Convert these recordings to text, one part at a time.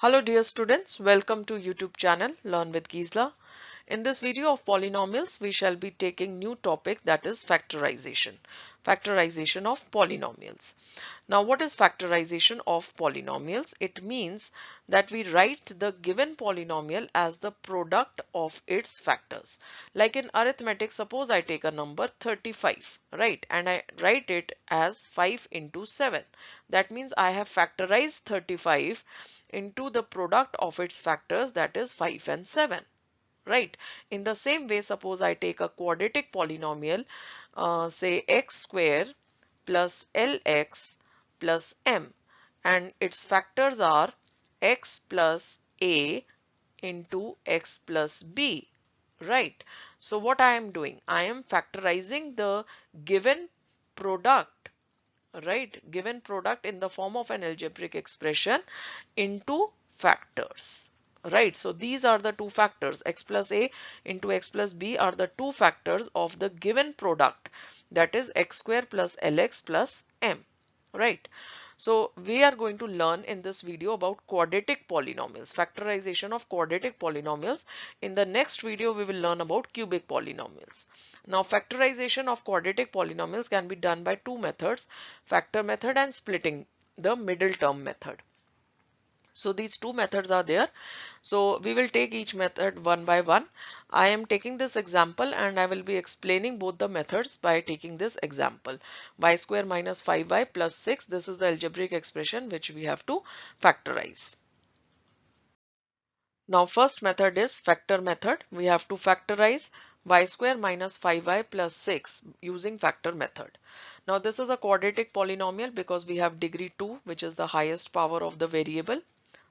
Hello dear students, welcome to YouTube channel Learn with Gisela. In this video of polynomials, we shall be taking new topic, that is factorization. Factorization of polynomials. Now what is factorization of polynomials? It means that we write the given polynomial as the product of its factors. Like in arithmetic, suppose I take a number 35, right? And I write it as 5 into 7. That means I have factorized 35 into the product of its factors, that is 5 and 7. Right. In the same way, suppose I take a quadratic polynomial, say x square plus lx plus m, and its factors are x plus a into x plus b. Right. So what I am doing? I am factorizing the given product, right? Given product in the form of an algebraic expression into factors. Right, so these are the two factors, x plus a into x plus b are the two factors of the given product, that is x square plus lx plus m. Right, so we are going to learn in this video about quadratic polynomials, factorization of quadratic polynomials. In the next video we will learn about cubic polynomials. Now factorization of quadratic polynomials can be done by two methods, factor method and splitting the middle term method. So these two methods are there. So we will take each method one by one. I am taking this example and I will be explaining both the methods by taking this example. Y square minus 5y plus 6. This is the algebraic expression which we have to factorize. Now first method is factor method. We have to factorize y square minus 5y plus 6 using factor method. Now this is a quadratic polynomial because we have degree 2, which is the highest power of the variable.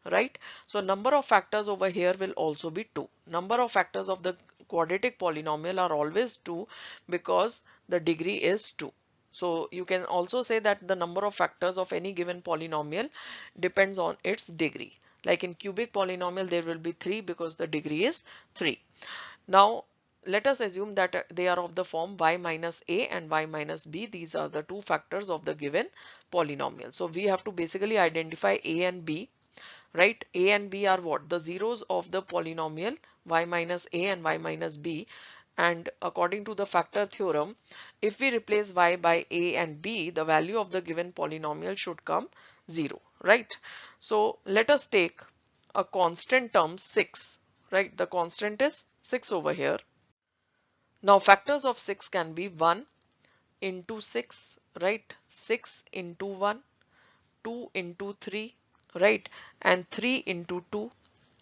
Right, so number of factors over here will also be 2. Number of factors of the quadratic polynomial are always 2 because the degree is 2. So you can also say that the number of factors of any given polynomial depends on its degree. Like in cubic polynomial there will be 3 because the degree is 3. Now let us assume that they are of the form y minus a and y minus b. These are the two factors of the given polynomial. So we have to basically identify a and b. Right, a and b are what? The zeros of the polynomial y minus a and y minus b, and according to the factor theorem, if we replace y by a and b, the value of the given polynomial should come 0. Right, so let us take a constant term 6. Right, the constant is 6 over here. Now factors of 6 can be 1 into 6, right, 6 into 1, 2 into 3, right, and 3 into 2,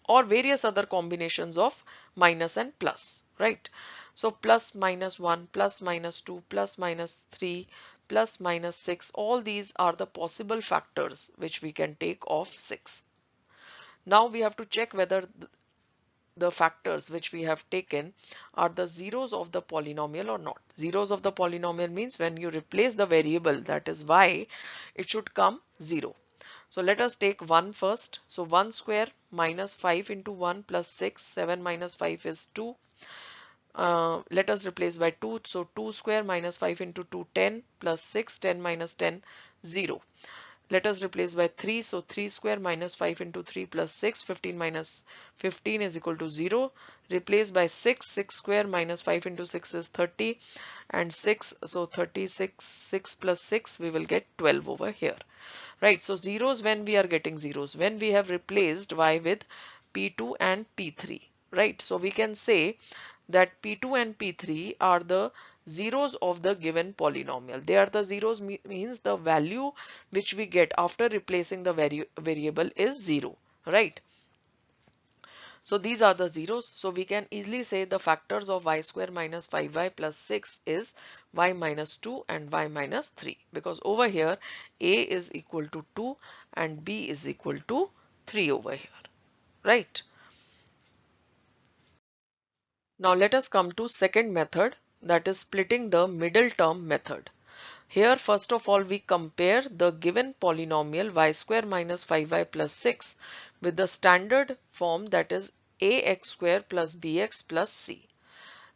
or various other combinations of minus and plus, right. So plus minus 1, plus minus 2, plus minus 3, plus minus 6, all these are the possible factors which we can take of 6. Now we have to check whether the factors which we have taken are the zeros of the polynomial or not. Zeros of the polynomial means when you replace the variable, that is y, it should come 0. So let us take 1 first. So 1 square minus 5 into 1 plus 6, 7 minus 5 is 2. Let us replace by 2. So 2 square minus 5 into 2, 10 plus 6, 10 minus 10, 0. Let us replace by 3. So 3 square minus 5 into 3 plus 6, 15 minus 15 is equal to 0. Replace by 6. 6 square minus 5 into 6 is 30 and 6. So 36, 6 plus 6, we will get 12 over here. Right, so zeros when we are getting zeros, when we have replaced y with P2 and P3. Right, so we can say that P2 and P3 are the zeros of the given polynomial. They are the zeros means the value which we get after replacing the variable is 0. Right. So these are the zeros. So we can easily say the factors of y square minus 5y plus 6 is y minus 2 and y minus 3, because over here a is equal to 2 and b is equal to 3 over here. Right. Now let us come to second method, that is splitting the middle term method. Here first of all we compare the given polynomial y square minus 5y plus 6 with the standard form, that is ax square plus bx plus c.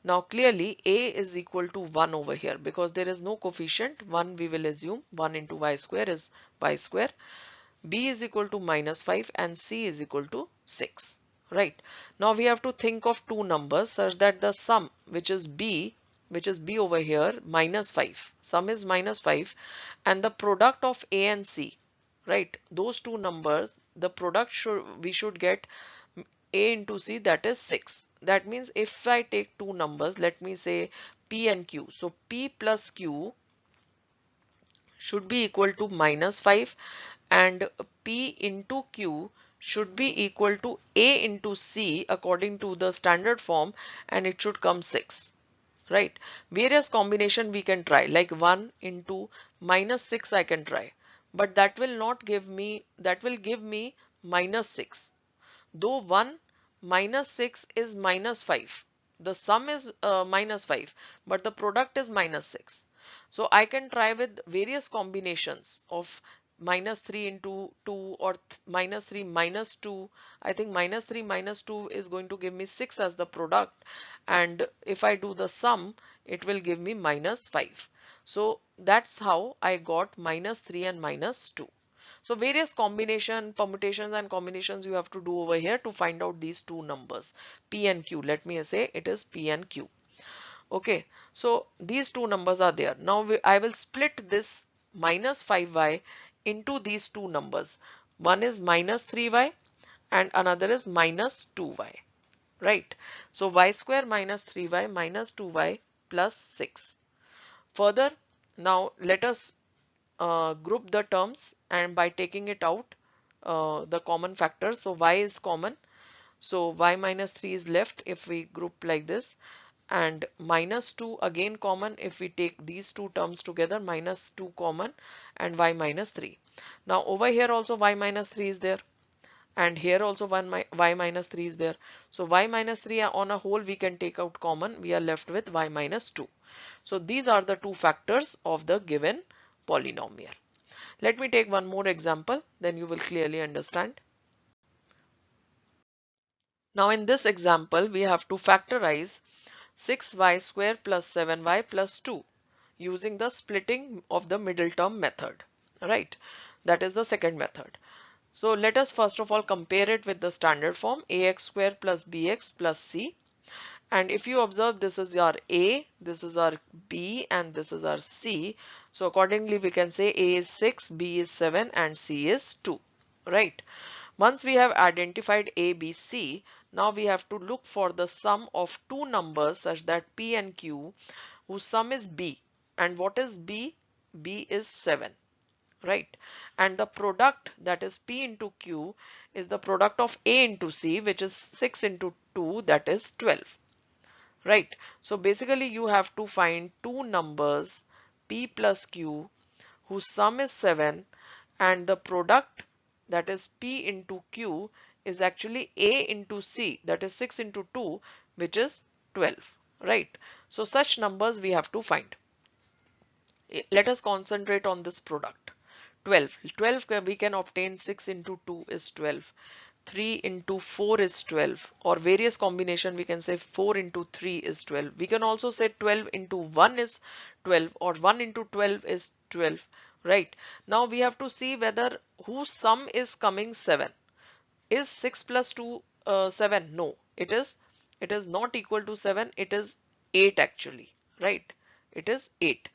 Now clearly a is equal to 1 over here because there is no coefficient 1, we will assume 1 into y square is y square. B is equal to minus 5 and C is equal to 6. Right. Now we have to think of two numbers such that the sum, which is B over here, minus 5. Sum is minus 5 and the product of A and C, right? Those two numbers, the product we should get A into C, that is 6. That means if I take two numbers, let me say P and Q. So P plus Q should be equal to minus 5 and P into Q should be equal to A into C according to the standard form, and it should come 6. Right? Various combination we can try, like 1 into minus 6 I can try, but that will not give me, that will give me minus 6. Though 1 minus 6 is minus 5. The sum is minus 5, but the product is minus 6. So I can try with various combinations of minus 3 into 2 or minus 3 minus 2. I think minus 3 minus 2 is going to give me 6 as the product. And if I do the sum, it will give me minus 5. So that's how I got minus 3 and minus 2. So various combination, permutations and combinations you have to do over here to find out these two numbers, P and Q. Let me say it is P and Q. Okay, so these two numbers are there. Now I will split this minus 5y into these two numbers. One is minus 3y and another is minus 2y. Right? So y square minus 3y minus 2y plus 6. Further, now let us group the terms, and by taking it out, the common factors. So y is common. So y minus 3 is left if we group like this, and minus 2 again common if we take these two terms together, minus 2 common and y minus 3. Now over here also y minus 3 is there, and here also y minus 3 is there. So y minus 3 on a whole we can take out common. We are left with y minus 2. So these are the two factors of the given polynomial. Let me take one more example, then you will clearly understand. Now in this example, we have to factorize 6y square plus 7y plus 2 using the splitting of the middle term method. Right? That is the second method. So let us first of all compare it with the standard form, ax square plus bx plus c. And if you observe, this is our A, this is our B, and this is our C. So accordingly, we can say A is 6, B is 7, and C is 2. Right? Once we have identified A, B, C, now we have to look for the sum of two numbers such that P and Q, whose sum is B. And what is B? B is 7. Right? And the product, that is P into Q, is the product of A into C, which is 6 into 2, that is 12. Right? So basically you have to find two numbers P plus Q whose sum is 7 and the product, that is P into Q, is actually A into C, that is 6 into 2, which is 12. Right? So such numbers we have to find. Let us concentrate on this product. 12 we can obtain. 6 into 2 is 12. 3 into 4 is 12, or various combination we can say 4 into 3 is 12. We can also say 12 into 1 is 12, or 1 into 12 is 12. Right? Now we have to see whether whose sum is coming 7. Is 6 plus 2 7? No, it is not equal to 7. It is 8 actually. Right? It is 8.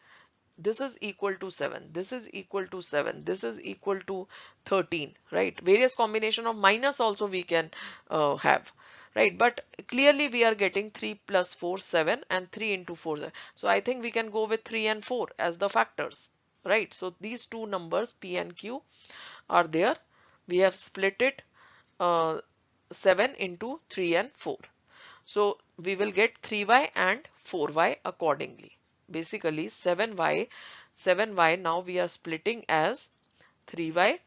This is equal to 7, this is equal to 7, this is equal to 13. Right? Various combination of minus also we can have. Right? But clearly we are getting 3 plus 4 7, and 3 into 4 7. So I think we can go with 3 and 4 as the factors. Right? So these two numbers P and Q are there. We have split it 7 into 3 and 4. So we will get 3y and 4y accordingly. Basically 7y now we are splitting as 3y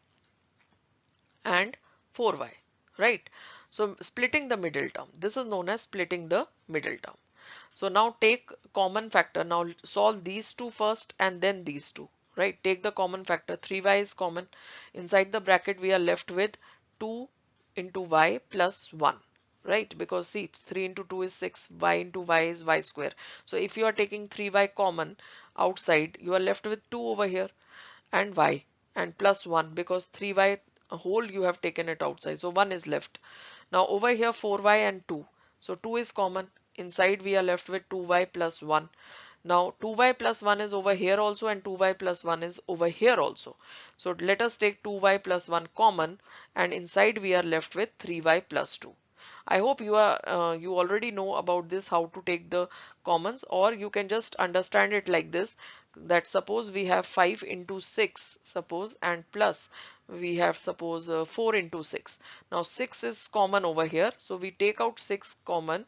and 4y. Right? So splitting the middle term. This is known as splitting the middle term. So now take common factor. Now solve these two first and then these two. Right? Take the common factor. 3y is common. Inside the bracket we are left with 2 into y plus 1. Right? Because see, 3 into 2 is 6, y into y is y square. So if you are taking 3y common outside, you are left with 2 over here and y and plus 1, because 3y a whole you have taken it outside, so 1 is left. Now over here 4y and 2, so 2 is common. Inside we are left with 2y plus 1. Now 2y plus 1 is over here also and 2y plus 1 is over here also. So let us take 2y plus 1 common, and inside we are left with 3y plus 2. I hope you already know about this, how to take the commons, or you can just understand it like this, that suppose we have 5 into 6 suppose, and plus we have suppose 4 into 6. Now 6 is common over here, so we take out 6 common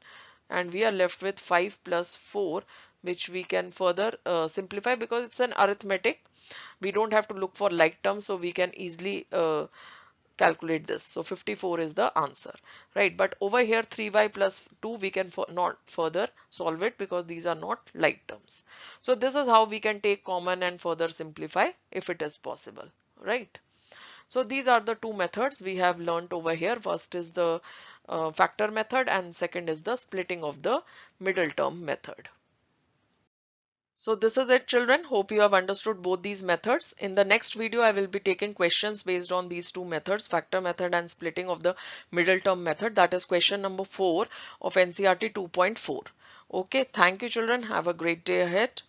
and we are left with 5 plus 4, which we can further simplify because it's an arithmetic. We don't have to look for like terms, so we can easily calculate this. So 54 is the answer, right? But over here 3y plus 2 we can not further solve it because these are not like terms. So this is how we can take common and further simplify if it is possible, right? So these are the two methods we have learnt over here. First is the factor method and second is the splitting of the middle term method. So this is it, children. Hope you have understood both these methods. In the next video, I will be taking questions based on these two methods, factor method and splitting of the middle term method. That is question number 4 of NCERT 2.4. Okay, thank you, children. Have a great day ahead.